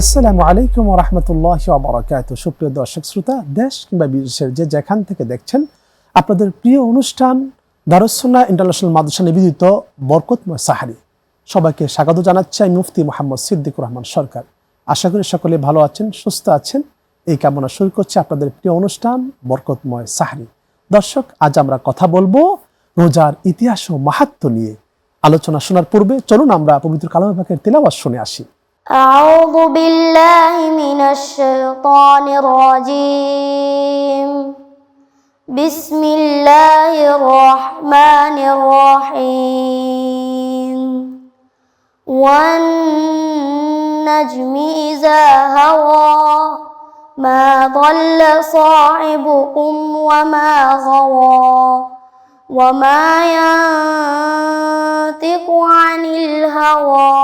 আসসালামু আলাইকুম ওয়া রাহমাতুল্লাহি ওয়া বারাকাতুহু। সুপ্রিয় দর্শক শ্রোতা, দেশ কিংবা বিদেশের যে যেখান থেকে দেখছেন, আপনাদের প্রিয় অনুষ্ঠান দারুস সুন্নাহ ইন্টারন্যাশনাল মাদ্রাসা নিবেদিত বরকতময় সাহারি, সবাইকে স্বাগত জানাচ্ছি আমি মুফতি মোহাম্মদ সিদ্দিকুর রহমান সরকার। আশা করি সকলে ভালো আছেন, সুস্থ আছেন, এই কামনা শুরু করছি আপনাদের প্রিয় অনুষ্ঠান বরকতময় সাহারি। দর্শক, আজ আমরা কথা বলবো রোজার ইতিহাস ও মাহাত্ম্য নিয়ে। আলোচনা শোনার পূর্বে চলুন আমরা পবিত্র কালামে পাকের তিলাওয়াত শুনে আসি। أعوذ بالله من الشيطان الرجيم. بسم الله الرحمن الرحيم. والنجم إذا هوى ما ضل صاحبكم وما غوى وما ينطق عن الهوى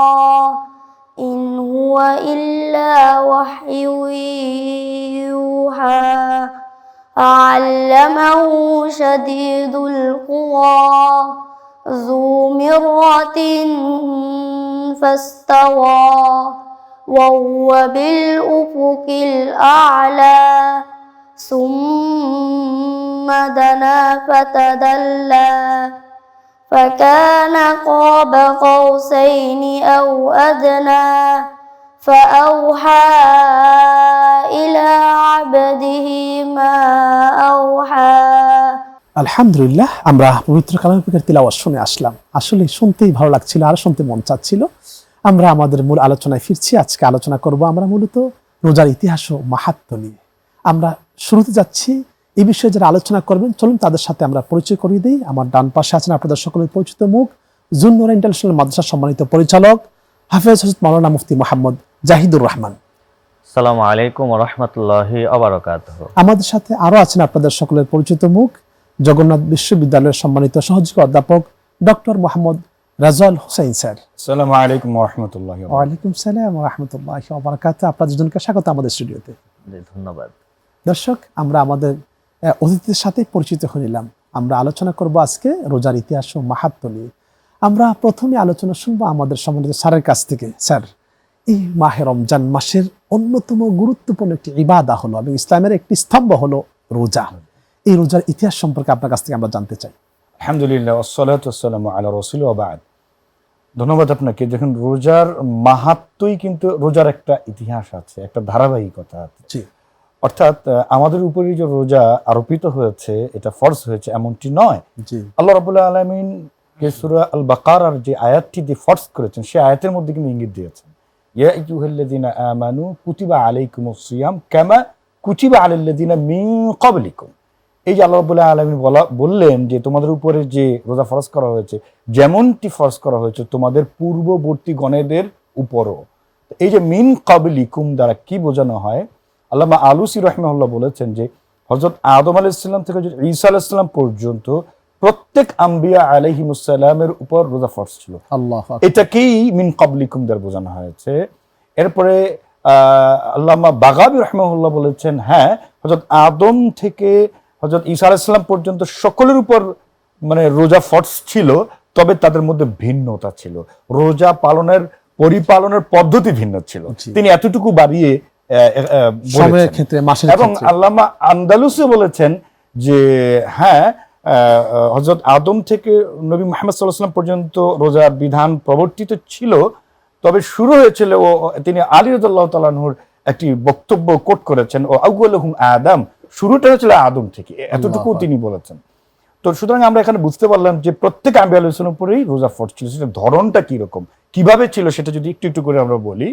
إن هو إلا وحي يوحى علمه شديد القوى ذو مرة فاستوى وهو بالأفق الأعلى ثم دنا فتدلى فكان قاب قوسين أو أدنى فأوحى إلى عبده ما أوحى. আলহামদুলিল্লাহ, আমরা পবিত্র কালামে পাকের তিলাওয়াত শুনে আসলাম। আসলে শুনতেই ভালো লাগছিল, আর শুনতে মন চাচ্ছিল। আমরা আমাদের মূল আলোচনায় ফিরছি। আজকে আলোচনা করব আমরা মূলত রোজার ইতিহাস ও মাহাত্ম্য নিয়ে। আমরা শুরুতে যাচ্ছি, এই বিষয়ে যারা আলোচনা করবেন চলুন তাদের সাথে আমরা পরিচয় করিয়ে দিই। আমার ডান পাশে আছেন আপনাদের সকলের পরিচিত মুখ, জুন্নুরা ইন্টারন্যাশনাল মাদ্রাসার সম্মানিত পরিচালক হাফেজ হযরত মাওলানা মুফতি মোহাম্মদ জাহিদুর রহমান। আসসালামু আলাইকুম ওয়া রাহমাতুল্লাহি ওয়া বারাকাতুহু। আমাদের সাথে আরো আছেন আপনাদের সকলের পরিচিত মুখ, জগন্নাথ বিশ্ববিদ্যালয়ের সম্মানিত সহযোগী অধ্যাপক ডক্টর মোহাম্মদ রাজাল হোসেন স্যার। আসসালামু আলাইকুম ওয়া রাহমাতুল্লাহি ওয়া বারাকাতুহু। ওয়া আলাইকুম সালাম ওয়া রাহমাতুল্লাহি ওয়া বারাকাতুহু। আপনাদের দুজনকে স্বাগত আমাদের স্টুডিওতে। জি, ধন্যবাদ। দর্শক, আমরা আমাদের অতিথিদের সাথে পরিচিত হয়ে নিলাম। আমরা আলোচনা করব আজকে রোজার ইতিহাস ও মাহাত্ম্য নিয়ে। আমরা প্রথমে আলোচনা শুনবো আমাদের সম্মানিত স্যারের কাছ থেকে। স্যার, এই মাহে রমজান মাসের অন্যতম গুরুত্বপূর্ণ একটি ইবাদা হলো এবং ইসলামের একটি স্তম্ভ হলো রোজা। এই রোজার ইতিহাস সম্পর্কে আপনার কাছ থেকে আমরা জানতে চাই। আলহামদুলিল্লাহ, ওয়াসসালাতু ওয়াসসালামু আলা রাসূলিল্লাহ ওয়া বা'দ। ধন্যবাদ আপনাকে। দেখুন, রোজার মাহাত্ম্যই কিন্তু রোজার একটা ইতিহাস আছে, একটা ধারাবাহিকতা আছে। জি। অর্থাৎ আমাদের উপরে যে রোজা আরোপিত হয়েছে, এটা ফরজ হয়েছে এমনটি নয়। জি। আল্লাহ রাব্বুল আলামিন কে সূরা আল বাকারার যে আয়াতটি দিয়ে ফরজ করেছেন, সেই আয়াতের মধ্যে কিন্তু ইঙ্গিত দিয়েছেন, ইয়া আইয়ুহাল্লাযীনা আমানু কুতিবা আলাইকুমুস সিয়াম কামা কুতিবা আলাল্লাযীনা মিন ক্বাবলিকুম। এই যে আল্লাহ রাব্বুল আলামিন বললেন যে তোমাদের উপরে যে রোজা ফরজ করা হয়েছে, যেমনটি ফরজ করা হয়েছে তোমাদের পূর্ববর্তী গণেদের উপরও। এই যে মিন ক্বাবলিকুম দ্বারা কি বোঝানো হয়, আল্লামা আলুসি রাহিমাহুল্লাহ বলেছেন যে হযরত আদম আলাইহিস সালাম থেকে ঈসা আলাইহিস সালাম পর্যন্ত প্রত্যেক আম্বিয়া আলাইহিমুস সালামের উপর রোজা ফরজ ছিল। আল্লাহু আকবার। এটাকেই মিন ক্বাবলিকুম দ্বারা বোঝানো হয়েছে। এরপরে আল্লামা বাগাবী রাহিমাহুল্লাহ বলেছেন, হ্যাঁ, হযরত আদম থেকে হযরত ঈসা আলাইহিস সালাম পর্যন্ত সকলের উপর মানে রোজা ফরজ ছিল, তবে তাদের মধ্যে ভিন্নতা ছিল, রোজা পালনের পরিপালনের পদ্ধতি ভিন্ন ছিল। তিনি এতটুকু বাড়িয়ে সময়ের ক্ষেত্রে, মাসের এবং ক্ষেত্রে। আল্লামা আন্দালুসি বলেছেন যে হ্যাঁ, হযরত আদম থেকে নবী মুহাম্মদ সাল্লাল্লাহু আলাইহি ওয়াসাল্লাম পর্যন্ত রোজার বিধান প্রবর্তিত ছিল, তবে শুরু হয়েছিল, ও তিনি আলী রাদিয়াল্লাহু তাআলা আনহুর একটি বক্তব্য কোট করেছেন, ও আউয়ালুহুম আদম, শুরুটা হয়েছিল আদম থেকে, এতটুকু তিনি বলেছেন। তো সুতরাং আমরা এখানে বুঝতে পারলাম যে প্রত্যেক আম্বিয়া আলাইহিস সালামের উপরেই রোজা ফরজ ছিল। সেটা ধরনটা কিরকম, কিভাবে ছিল, সেটা যদি একটু একটু করে আমরা বলি।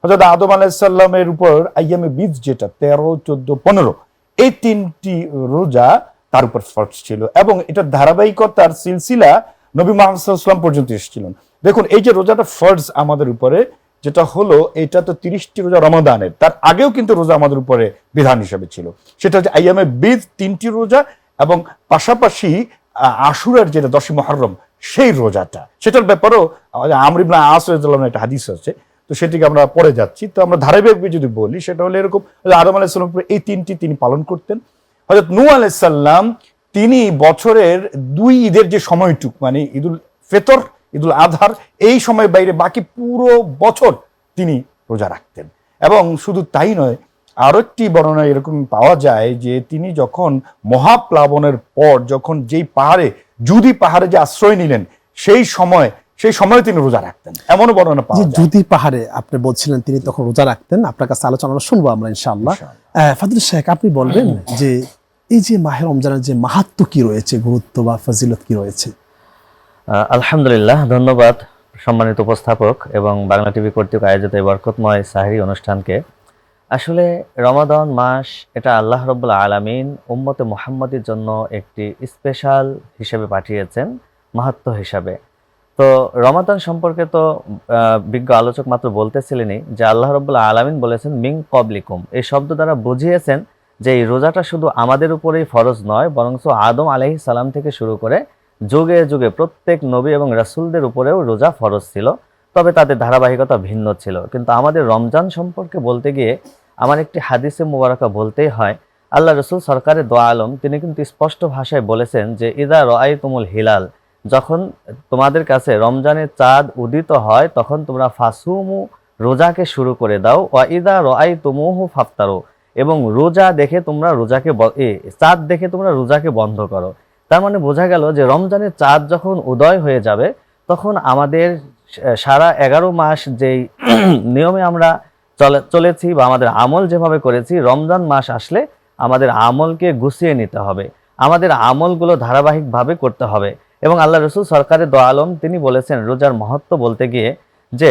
হযরত আদম আলাইহিস সালামের উপর আইয়ামে বীজ, যেটা 13, 14, 15, এই তিনটি রোজা তার উপর ফরজ ছিল, এবং এটার ধারাবাহিকতার সিলসিলা নবী মুহাম্মদ সাল্লাল্লাহু আলাইহি ওয়াসাল্লাম পর্যন্ত এসেছিলেন। দেখুন, এই যে রোজাটা ফরজ আমাদের উপরে, যেটা হলো, এটা তো 30টি রোজা রমাদানের, তার আগেও কিন্তু রোজা আমাদের উপরে বিধান হিসেবে ছিল। সেটা হচ্ছে আইয়ামে বীজ 3টি রোজা, এবং পাশাপাশি আশুরার যেটা 10ই মুহররম, সেই রোজাটা, সেটার ব্যাপারেও আমর ইবনে আস রাদিয়াল্লাহু আনহু একটা হাদিস আছে, তো সেটিকে আমরা পরে যাচ্ছি। তো আমরা ধারাবাহিকভাবে যদি বলি, সেটা হলো এরকম, আদম আলাইহিস সালাম এই তিনটি তিনি পালন করতেন। হযরত নূহ আলাইহিস সালাম তিনি বছরের 2 ঈদের যে সময়টুক, মানে ঈদুল ফিতর, ঈদুল আজহার, এই সময় বাইরে বাকি পুরো বছর তিনি রোজা রাখতেন। এবং শুধু তাই নয়, আরো একটি বর্ণনা এরকম পাওয়া যায় যে তিনি যখন মহাপ্লাবনের পর যখন যেই পাহাড়ে জুদি পাহাড়ে যে আশ্রয় নিলেন সেই সময় তিনি রোজা রাখতেন, এমনও বর্ণনা পাওয়া যে যায়। জুদি পাহাড়ে আপনি বলছিলেন তিনি তখন রোজা রাখতেন, আপনার কাছে আলোচনা শুনবো আমরা ইনশাআল্লাহ। ফাদিল শেখ, আপনি বলবেন যে এই যে মাহে রমজানের যে মাহাত্ম্য কি রয়েছে, গুরুত্ব বা ফজিলত কি রয়েছে? আলহামদুলিল্লাহ, ধন্যবাদ সম্মানিত উপস্থাপক এবং বাংলা টিভি কর্তৃক আয়োজিত এই বরকতময় সাহরি অনুষ্ঠানকে। আসলে রমাদান মাস এটা আল্লাহ রাব্বুল আলামিন উম্মতে মুহাম্মাদের জন্য একটি স্পেশাল হিসেবে পাঠিয়েছেন, মাহাত্ম্য হিসাবে। তো রমাদান সম্পর্কে তো বিজ্ঞ আলোচক মাত্র বলতেছিলেনই যে আল্লাহ রাব্বুল আলামিন বলেছেন মিন ক্বাবলিকুম, এই শব্দ দ্বারা বুঝিয়েছেন যে এই রোজাটা শুধু আমাদের উপরেই ফরজ নয়, বরং আদম আলাইহিস সালাম থেকে শুরু করে যুগে যুগে প্রত্যেক নবী এবং রাসূলদের উপরেও রোজা ফরজ ছিল, তবে তাদের ধারাবাহিকতা ভিন্ন ছিল। কিন্তু আমাদের রমজান সম্পর্কে বলতে গিয়ে আমার একটি হাদিসে মুবারাকা বলতেই হয়। আল্লাহ রসুল সরকারে দো আলম তিনি কিন্তু স্পষ্ট ভাষায় বলেছেন যে ইদা রাআইতুমুল হিলাল, যখন তোমাদের কাছে রমজানের চাঁদ উদিত হয় তখন তোমরা ফাসুমু, রোজাকে শুরু করে দাও, ওয়া ইদা রাআইতুমুহু ফাফতারু, এবং রোজা দেখে তোমরা চাঁদ দেখে তোমরা রোজাকে বন্ধ করো। তার মানে বোঝা গেল যে রমজানের চাঁদ যখন উদয় হয়ে যাবে তখন আমাদের সারা 11 মাস যেই নিয়মে আমরা চলেছি বা আমাদের আমল যেভাবে করেছি, রমজান মাস আসলে আমাদের আমলকে গুছিয়ে নিতে হবে, আমাদের আমলগুলো ধারাবাহিকভাবে করতে হবে। এবং আল্লাহ রসুল সরকারে দো আলম তিনি বলেছেন রোজার মহত্ব বলতে গিয়ে যে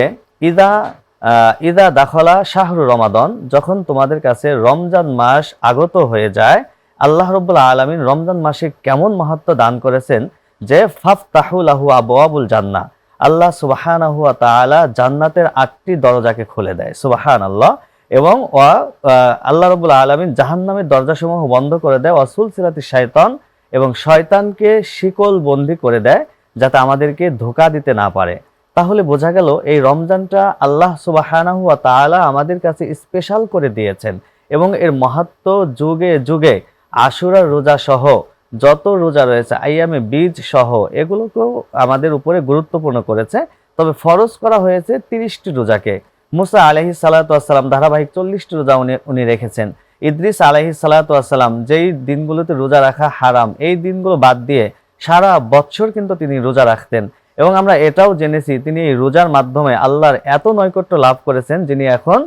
ইদা দাখলা শাহরু রমাদান, যখন তোমাদের কাছে রমজান মাস আগত হয়ে যায়, আল্লাহ রাব্বুল আলামিন রমজান মাসে কেমন মাহাত্ম্য দান করেছেন যে ফাফতাহু লাহু আবওয়াবুল জান্নাহ, আল্লাহ সুবহানাহু ওয়া তাআলা জান্নাতের 8টি দরজাকে খুলে দেয়, সুবহানাল্লাহ। এবং আল্লাহ রাব্বুল আলামিন জাহান্নামের দরজাসমূহ বন্ধ করে দেয়, ওয়াসুলসিলাতিশ শাইতান, এবং শয়তানকে শিকল বন্দী করে দেয় যাতে আমাদেরকে ধোঁকা দিতে না পারে। তাহলে বোঝা গেল এই রমজানটা আল্লাহ সুবহানাহু ওয়া তাআলা আমাদের কাছে স্পেশাল করে দিয়েছেন এবং এর মাহাত্ম্য যুগে যুগে আশুরার রোজা সহ যত রোজা রয়েছে, আইয়ামে বীজ সহ, এগুলোকেও আমাদের উপরে গুরুত্বপূর্ণ করেছে। তবে ফরজ করা হয়েছে 30টি রোজাকে। মুসা আলাইহিস সালাতু ওয়াস সালাম ধারাবাহিক 40টি রোজা উনি রেখেছেন। ইদ্রিস আলাইহিস সালাতু ওয়াস সালাম যেই দিনগুলোতে রোজা রাখা হারাম, এই দিনগুলো বাদ দিয়ে সারা বছর কিন্তু তিনি রোজা রাখতেন। এবং আমরা এটাও জেনেছি তিনি এই রোজার মাধ্যমে আল্লাহর এত নৈকট্য লাভ করেছেন, যিনি এখন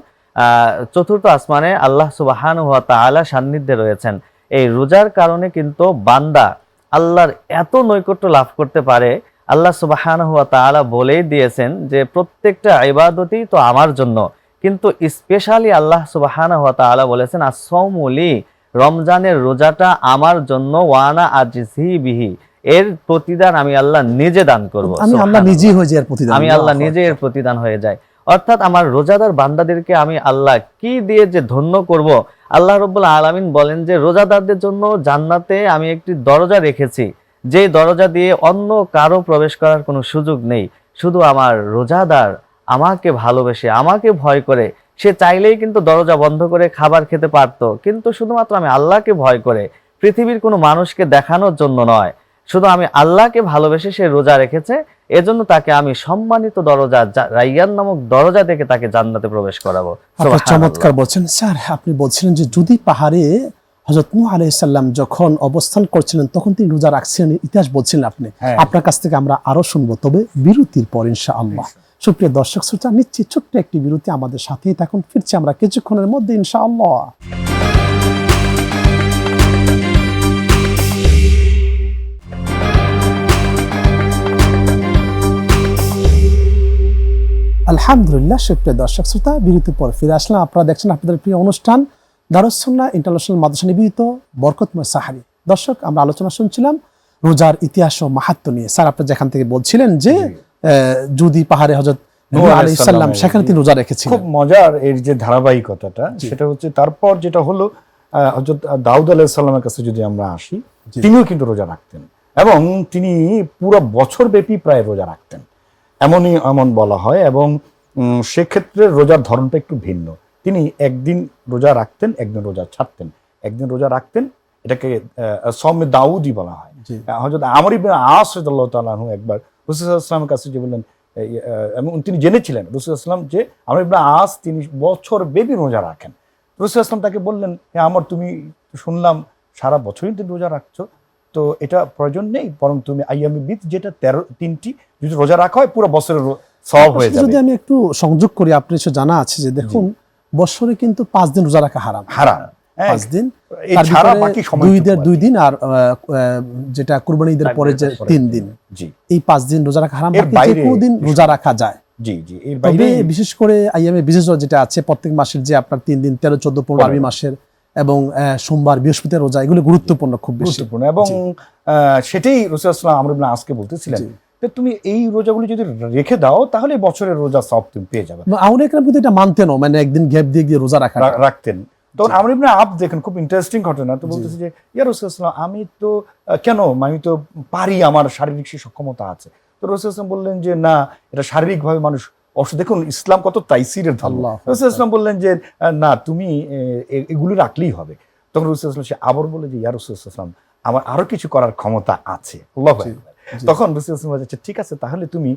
চতুর্থ আসমানে আল্লাহ সুবহানাহু ওয়া তাআলা সান্নিধ্যে রয়েছেন। এই রোজার কারণে কিন্তু বান্দা আল্লাহর এত নৈকট্য লাভ করতে পারে। আল্লাহ সুবহানাহু ওয়া তাআলা বলেই দিয়েছেন যে প্রত্যেকটা ইবাদতই তো আমার জন্য, কিন্তু স্পেশালি আল্লাহ সুবহানাহু ওয়া তাআলা বলেছেন আস-সাওমু লি, রমজানের রোজাটা আমার জন্য, ওয়ানা আজজি বিহি, এর প্রতিদান আমি আল্লাহ নিজে দান করব। আমি আল্লাহ নিজেই হয়ে যাই এর প্রতিদান, আমি আল্লাহ নিজে এর প্রতিদান হয়ে যায়। অর্থাৎ আমার রোজাদার বান্দাদেরকে আমি আল্লাহ কি দিয়ে যে ধন্য করব। আল্লাহ রাব্বুল আলামিন বলেন যে রোজাদারদের জন্য জান্নাতে আমি একটি দরজা রেখেছি, যে দরজা দিয়ে অন্য কারো প্রবেশ করার কোনো সুযোগ নেই। শুধু আমার রোজাদার আমাকে ভালোবেসে, আমাকে ভয় করে, সে চাইলেই কিন্তু দরজা বন্ধ করে খাবার খেতে পারতো, কিন্তু শুধুমাত্র আমি আল্লাহকে ভয় করে, পৃথিবীর কোনো মানুষকে দেখানোর জন্য নয়, শুধু আমি আল্লাহকে ভালোবেসে সে রোজা রেখেছে। এজন্য তাকে আমি সম্মানিত দরজা, রাইয়ান নামক দরজা থেকে তাকে জান্নাতে প্রবেশ করাবো। চমৎকার বলছেন স্যার। আপনি বলছিলেন যে যদি পাহাড়ে হযরত নূহ আলাইহিস সালাম যখন অবস্থান করছিলেন তখন তিনি রোজা রাখছিলেন, ইতিহাস বলছিলেন আপনি। আপনার কাছ থেকে আমরা আরো শুনবো, তবে বিরতির পর ইনশাআল্লাহ। সুপ্রিয় দর্শক শ্রোতা, নিশ্চয়ই ছোট্ট একটি বিরতি, আমাদের সাথেই থাকুন। ফিরছি আমরা কিছুক্ষণের মধ্যে ইনশাআল্লাহ। আলহামদুলিল্লাহ, সুপ্রিয় দর্শক শ্রোতা, বিরতির পর ফিরে আসলাম। আপনারা দেখছেন আপনাদের প্রিয় অনুষ্ঠান দারুস সুন্নাহ ইন্টারন্যাশনাল মাদ্রাসা নিবেদিত বরকতময় সাহারি। দর্শক, আমরা আলোচনা শুনছিলাম রোজার ইতিহাস ও মাহাত্ম্য নিয়ে। স্যার, আপনি যেখান থেকে বলছিলেন যে জুদি পাহাড়ে হযরত নূহ আলাইহিস সালাম, সেখানে তিনি রোজা রেখেছিলেন। খুব মজার এর যে ধারাবাহিকতাটা, সেটা হচ্ছে তারপর যেটা হলো হযরত দাউদ আলাইহিস সালামের কাছে যদি আমরা আসি, তিনিও কিন্তু রোজা রাখতেন এবং তিনি পুরো বছর ব্যাপী প্রায় রোজা রাখতেন, এমন বলা হয়। এবং সেক্ষেত্রে রোজার ধরনটা একটু ভিন্ন। তিনি একদিন রোজা রাখতেন, একদিন রোজা ছাড়তেন, একদিন রোজা রাখতেন। এটাকে সওমে দাউদি বলা হয়। হযরত আমর ইবনে আস রাদিয়াল্লাহু তাআলা আনহু একবার রাসূল সাল্লাল্লাহু আলাইহি ওয়াসাল্লামের কাছে যে বললেন, এবং তিনি জেনেছিলেন রাসূলুল্লাহ যে আমর ইবনে আস তিনি বছর ব্যাপী রোজা রাখেন। রাসূলুল্লাহ তাকে বললেন, হ্যাঁ আমর, তুমি শুনলাম সারা বছরই তুমি রোজা রাখছো, তো এটা প্রয়োজন নেই, বরং তুমি আইয়ামে বিদ যেটা 3টি যদি রোজা রাখা হয় পুরো বছরের সওয়াব হয়ে যাবে। যদি আমি একটু সংযোগ করি, আপনি কিছু জানা আছে যে দেখুন বছরে কিন্তু 5 দিন রোজা রাখা হারাম। 5 দিন, এছাড়া বাকি সময় 2 ঈদের 2 দিন আর যেটা কুরবানি ঈদের পরে যে 3 দিন, জি এই 5 দিন রোজা রাখা হারাম। এর বাকি যে বাইরে কোনো দিন রোজা রাখা যায়। জি জি এর তবে বাইরে বিশেষ করে আইয়ামে বিশেষ রোজা যেটা আছে প্রত্যেক মাসের, যে আপনার 3 দিন 13, 14, 15 আরবি মাসের, এবং সোমবার বৃহস্পতির রোজা, এগুলো গুরুত্বপূর্ণ, খুব বেশি গুরুত্বপূর্ণ। এবং সেটাই রাসূলুল্লাহ আমর ইবনে আসকে বলতেছিলেন যে তুমি এই রোজাগুলো যদি রেখে দাও তাহলে বছরের রোজা সওয়াব তুমি পেয়ে যাবে। আমরা একরাম কিন্তু এটা মানতেন, মানে একদিন গ্যাপ দিয়ে গিয়ে রোজা রাখতেন। তখন আমর ইবনে আব দেখেন খুব ইন্টারেস্টিং ঘটনা, তো বলতেছে যে ইয়া রাসূলুল্লাহ আমি তো কেন, আমি তো পারি, আমার শারীরিক সেই সক্ষমতা আছে। তো রাসূলুল্লাহ বললেন যে না, এটা শারীরিকভাবে মানুষ দেখুন ইসলাম কত তাইসিরের ধর্ম। রাসূলুল্লাহ বললেন যে না, তুমি এগুলো রাখলেই হবে। তখন রাসূলুল্লাহ সে আবার বলে যে ইয়া রাসূলুল্লাহ আমার আরো কিছু করার ক্ষমতা আছে। আল্লাহু আকবার। তখন রাসূলুল্লাহ বলছে ঠিক আছে, তাহলে তুমি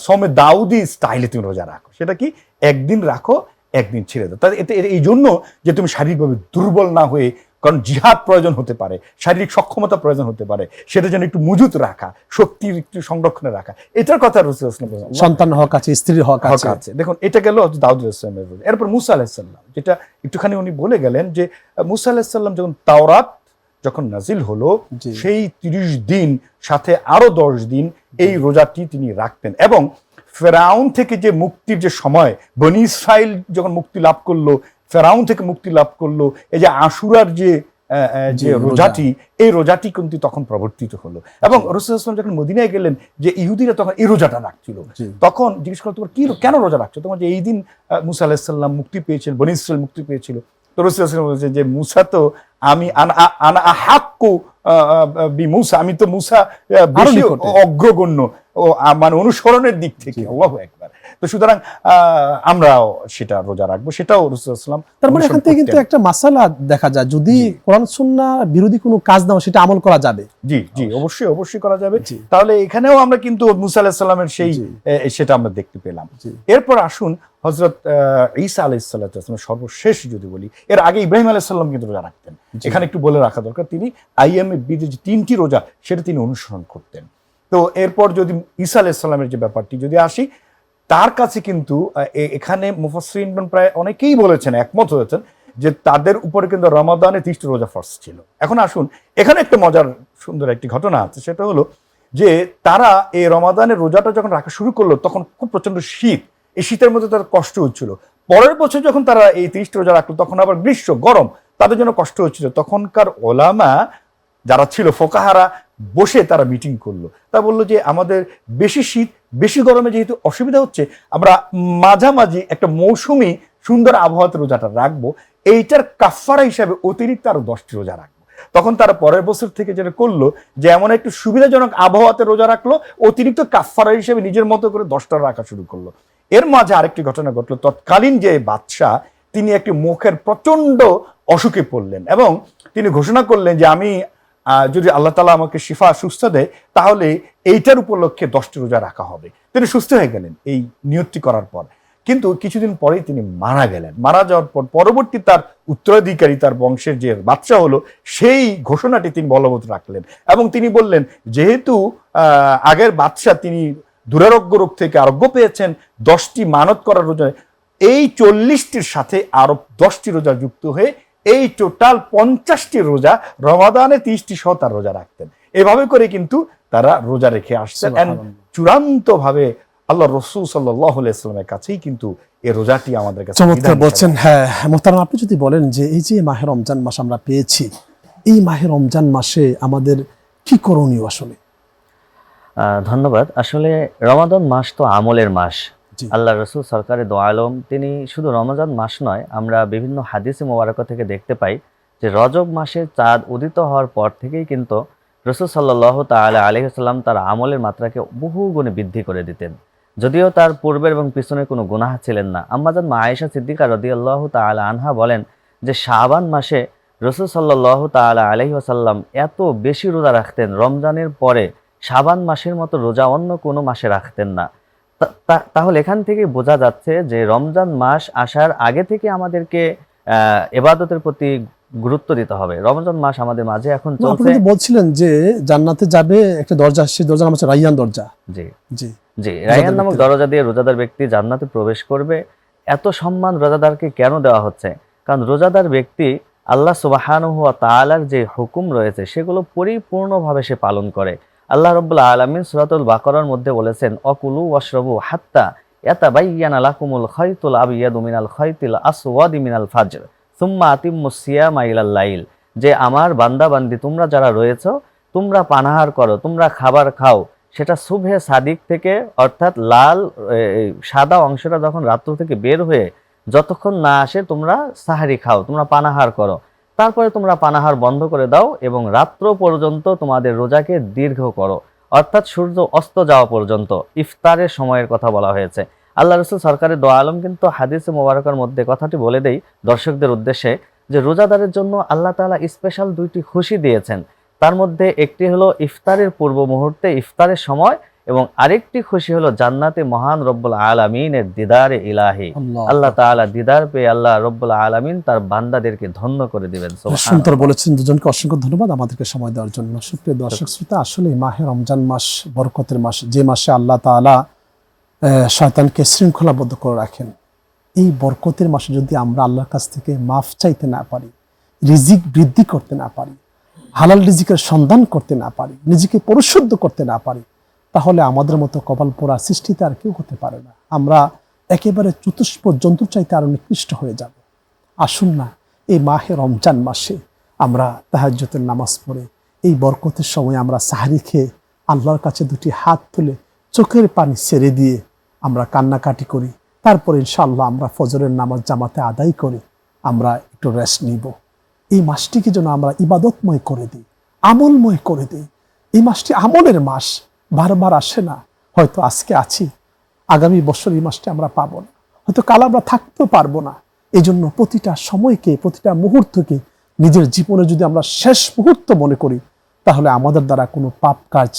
সওমে দাউদি স্টাইলে তুমি রোজা রাখো। সেটা কি, একদিন রাখো, একদিন ছেড়ে দাও। তাই এতে এই জন্য যে তুমি শারীরিকভাবে দুর্বল না হয়ে, কারণ জিহাদ প্রয়োজন হতে পারে, শারীরিক সক্ষমতা প্রয়োজন হতে পারে, সেটা যেন একটু মজুত রাখা, শক্তির একটু সংরক্ষণে রাখা, এটার কথা রাসূলুল্লাহ বলেন। সন্তান হক আছে, স্ত্রীর হক আছে। দেখুন এটা গেল দাউদ আলাইহিস সালামের রোজা। এরপর মুসা আলাইহিস সালাম, যেটা একটুখানি উনি বলে গেলেন যে মুসা আলাইহিস সালাম যখন তাওরাত যখন নাজিল হলো, সেই 30 দিন সাথে আরো 10 দিন এই রোজাটি তিনি রাখতেন। এবং ফেরাউন থেকে যে মুক্তির যে সময়, বনি ইসরাইল যখন মুক্তি লাভ করলো, ফেরাউন থেকে মুক্তি লাভ করলো, এই যে আশুরার যে রোজাটি, এই রোজাটি কিন্তু তখন প্রবর্তিত হলো। এবং রাসূলুল্লাহ যখন মদিনায় গেলেন, যে ইহুদিরা তখন এই রোজাটা রাখছিল, তখন জিজ্ঞেস করলো তোমার কি, কেন রোজা রাখছো? তোমার যে এই দিন মুসা আলাইহিস সালাম মুক্তি পেয়েছিলেন, বনি ইসরাইল মুক্তি পেয়েছিল। তো রাসূলুল্লাহ বলেছেন যে মুসা তো আমি আনা আহাক্কু বিমুসা, আমি তো মুসা বেশি অগ্রগণ্য, মানে অনুসরণের দিক থেকে। আল্লাহু আকবার। তো সুতরাং আমরাও সেটা রোজা রাখবো, সেটাও রাসূলুল্লাহ। তার মানে এখান থেকে কিন্তু একটা মাসালা দেখা যায়, যদি কোরআন সুন্নাহ বিরোধী কোনো কাজ না হয় সেটা আমল করা যাবে। জি জি অবশ্যই অবশ্যই করা যাবে। তাহলে এখানেও আমরা কিন্তু মুসা আলাইহিস সালামের সেই সেটা আমরা দেখতে পেলাম। এরপর আসুন হযরত ঈসা আলাইহিস সালাম, সর্বশেষ যদি বলি, এর আগে ইব্রাহিম আলাইহিস সালাম কিন্তু রোজা রাখতেন। এখানে একটু বলে রাখা দরকার, তিনি আইয়ামে বিদ যে 3টি রোজা সেটা তিনি অনুসরণ করতেন। তো এরপর যদি ঈসা আলাইহিস সালামের যে ব্যাপারটি যদি আসি, তার কাছে কিন্তু এখানে মুফাসসিরিন প্রায় অনেকেই বলেছেন, একমত হয়েছেন যে তাদের উপরে কিন্তু রমাদানে 30টি রোজা ফরজ ছিল। এখন আসুন, এখানে একটা মজার সুন্দর একটি ঘটনা আছে, সেটা হলো যে তারা এই রমাদানের রোজাটা যখন রাখা শুরু করলো, তখন খুব প্রচন্ড শীত, এই শীতের মধ্যে তার কষ্ট হচ্ছিল। পরের বছর যখন তারা এই 30টি রোজা রাখলো, তখন আবার গ্রীষ্ম, গরম, তাদের জন্য কষ্ট হচ্ছিল। তখনকার ওলামা যারা ছিল, ফোকাহারা, বসে তারা মিটিং করলো। তা বললো যে আমাদের বেশি শীত বেশি গরমে যেহেতু অসুবিধা হচ্ছে, আমরা মাঝামাঝি একটা মৌসুমি সুন্দর আবহাওয়াতে রোজাটা রাখবো, এইটার কাফারা হিসাবে অতিরিক্ত আরো 10টি রোজা রাখবো। তখন তারা পরের বছর থেকে যেটা করলো, যে এমন একটু সুবিধাজনক আবহাওয়াতে রোজা রাখলো, অতিরিক্ত কাফারা হিসেবে নিজের মতো করে 10টা রাখা শুরু করলো। এর মাঝে আরেকটি ঘটনা ঘটলো, তৎকালীন যে বাদশাহ, তিনি একটি মুখের প্রচন্ড অসুখে পড়লেন এবং তিনি ঘোষণা করলেন যে আমি যদি আল্লাহ তাআলা আমাকে শিফা, সুস্থ দেয়, তাহলে এইটার উপলক্ষে 10টি রোজা রাখা হবে। তিনি সুস্থ হয়ে গেলেন এই নিয়তটি করার পর। কিন্তু কিছুদিন পরেই তিনি মারা গেলেন। মারা যাওয়ার পর পরবর্তী তার উত্তরাধিকারী, তার বংশের যে বাদশা হলো, সেই ঘোষণাটি তিনি বলবৎ রাখলেন এবং তিনি বললেন, যেহেতু আগের বাদশা তিনি দুরারোগ্য রোগ থেকে আরোগ্য পেয়েছেন, 10টি মানত করার রোজা, এই 40টির সাথে আরো 10টি রোজা যুক্ত হয়ে এই টোটাল 50টি রোজা, রমাদানে 30টি সহ তার রোজা রাখতেন। এভাবে করে কিন্তু তারা রোজা রেখে আসছেন। চূড়ান্ত ভাবে আল্লাহ রাসূল সাল্লাল্লাহু আলাইহি ওয়াসাল্লামের কাছেই কিন্তু এই রোজাটি আমাদের কাছে চমৎকার বলছেন। হ্যাঁ মোহতারাম, আপনি যদি বলেন যে এই যে মাহে রমজান মাস আমরা পেয়েছি, এই মাহে রমজান মাসে আমাদের কি করণীয় আসলে? ধন্যবাদ। আসলে রমাদান মাস তো আমলের মাস। আল্লাহ রাসূল সরকারে দো আলম তিনি শুধু রমজান মাস নয়, আমরা বিভিন্ন হাদিসে মোবারকা থেকে দেখতে পাই যে রজব মাসে চাঁদ উদিত হওয়ার পর থেকেই কিন্তু রাসূল সাল্লাল্লাহু তাআলা আলাইহি ওয়াসাল্লাম তার আমলের মাত্রাকে বহু গুণে বৃদ্ধি করে দিতেন। যদিও তার পূর্বের এবং পিছনের কোনো গুনাহ ছিলেন না। আম্মাজান মা আয়েশা সিদ্দিকা রাদিয়াল্লাহু তাআলা আনহা বলেন যে শাবান মাসে রাসূল সাল্লাল্লাহু তাআলা আলাইহি ওয়াসাল্লাম এত বেশি রোজা রাখতেন, রমজানের পরে শাবান মাসের মতো রোজা অন্য কোনো মাসে রাখতেন না। তাহলে এখান থেকে বোঝা যাচ্ছে যে রমজান মাস আসার আগে থেকে আমাদেরকে ইবাদতের প্রতি গুরুত্ব দিতে হবে। রমজান মাস আমাদের মাঝে এখন আপনি চলছে। তো বলছিলেন যে জান্নাতে যাবে একটা দরজা, সেই দরজার নাম হচ্ছে রাইয়ান দরজা। জি জি জি, রায়্যান নামক দরজা দিয়ে রোজাদার ব্যক্তি জান্নাতে প্রবেশ করবে। এত সম্মান রোজাদারকে কেন দেওয়া হচ্ছে? কারণ রোজাদার ব্যক্তি আল্লাহ সুবহানাহু ওয়া তাআলার যে হুকুম রয়েছে সেগুলো পরিপূর্ণভাবে সে পালন করে। আল্লাহ রাব্বুল আলামিন সূরাতুল বাকারার মধ্যে বলেছেন, অকুলু ওয়াশরাবু হাত্তা ইয়াতাবায়্যানা লাকুমুল খায়তুল আবিয়াদু মিনাল খায়তিল আসওয়াদি মিনাল ফাজর সুম্মা আতিম্মুস সিয়ামা ইলাল লাইল, যে আমার বান্দা বান্দি তোমরা যারা রয়েছো, তোমরা পানাহার করো, তোমরা খাবার খাও, সেটা সুবহে সাদিক থেকে, অর্থাৎ লাল সাদা অংশটা যখন রাত্র থেকে বের হয়ে যতক্ষণ না আসে তোমরা সাহারি খাও, তোমরা পানাহার করো, তারপরে তোমরা পানাহার বন্ধ করে দাও এবং রাত্র পর্যন্ত তোমাদের রোজাকে দীর্ঘ করো, অর্থাৎ সূর্য অস্ত যাওয়া পর্যন্ত। ইফতারের সময়ের কথা বলা হয়েছে। আল্লাহ রসুল সরকারের দোয়া আলম কিন্তু হাদিসে মোবারকার মধ্যে কথাটি বলে দেই দর্শকদের উদ্দেশ্যে, যে রোজাদারের জন্য আল্লাহ তাআলা স্পেশাল 2টি খুশি দিয়েছেন। তার মধ্যে একটি হলো ইফতারের পূর্ব মুহূর্তে, ইফতারের সময়, এবং আরেকটি খুশি হলো জান্নাতে মহান রব্বুল আলামিনের দিদারে ইলাহি। আল্লাহ তাআলা দিদার পেয়ে আল্লাহ রব্বুল আলামিন তার বান্দাদেরকে ধন্য করে দিবেন। সুন্দর বলেছেন, দুজনকে অসংখ্য ধন্যবাদ আমাদেরকে সময় দেওয়ার জন্য। সুপ্রিয় দর্শক শ্রোতা, আসলে মাহে রমজান মাস বরকতের মাস, যে মাসে আল্লাহ তাআলা শয়তানকে শৃঙ্খলাবদ্ধ করে রাখেন। এই বরকতের মাসে যদি আমরা আল্লাহর কাছ থেকে মাফ চাইতে না পারি, রিজিক বৃদ্ধি করতে না পারি, হালাল রিজিকের সন্ধান করতে না পারি, নিজেকে পরিশুদ্ধ করতে না পারি, তাহলে আমাদের মতো কপাল পোড়া সৃষ্টিতে আর কেউ হতে পারে না। আমরা একেবারে চতুষ্প জন্তুর চাইতে আরো নিকৃষ্ট হয়ে যাব। আসুন না এই মাহে রমজান মাসে আমরা তাহাজ্জুদের নামাজ পড়ে এই বরকতের সময় আমরা সাহারি খেয়ে আল্লাহর কাছে 2টি হাত তুলে চোখের পানি ছেড়ে দিয়ে আমরা কান্নাকাটি করি। তারপর ইনশাআল্লাহ আমরা ফজরের নামাজ জামাতে আদায় করে আমরা একটু রেস্ট নিব। এই মাসটিকে যেন আমরা ইবাদতময় করে দিই, আমলময় করে দিই। এই মাসটি আমলের মাস, বারবার আসে না। হয়তো আজকে আছি, আগামী বছর এই মাসটি আমরা পাবো না, হয়তো কাল আমরা থাকতেও পারবো না। এই জন্য প্রতিটা সময়কে, প্রতিটা মুহূর্তকে নিজের জীবনে যদি আমরা শেষ মুহূর্ত মনে করি, তাহলে আমাদের দ্বারা কোনো পাপ কাজ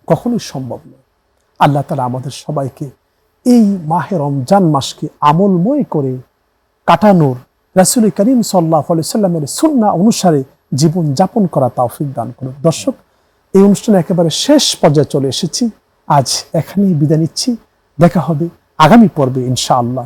কখনোই সম্ভব নয়। আল্লাহ তাআলা আমাদের সবাইকে এই মাহে রমজান মাসকে আমলময় করে কাটানোর, রাসূল করিম সাল্লাল্লাহু আলাইহি সাল্লামের সুন্নাহ অনুসারে জীবন যাপন করা তৌফিক দান করুন। দর্শক, এই অনুষ্ঠানে একেবারে শেষ পর্যায়ে চলে এসেছি। আজ এখানেই বিদায় নিচ্ছি। দেখা হবে আগামী পর্বে ইনশাআল্লাহ।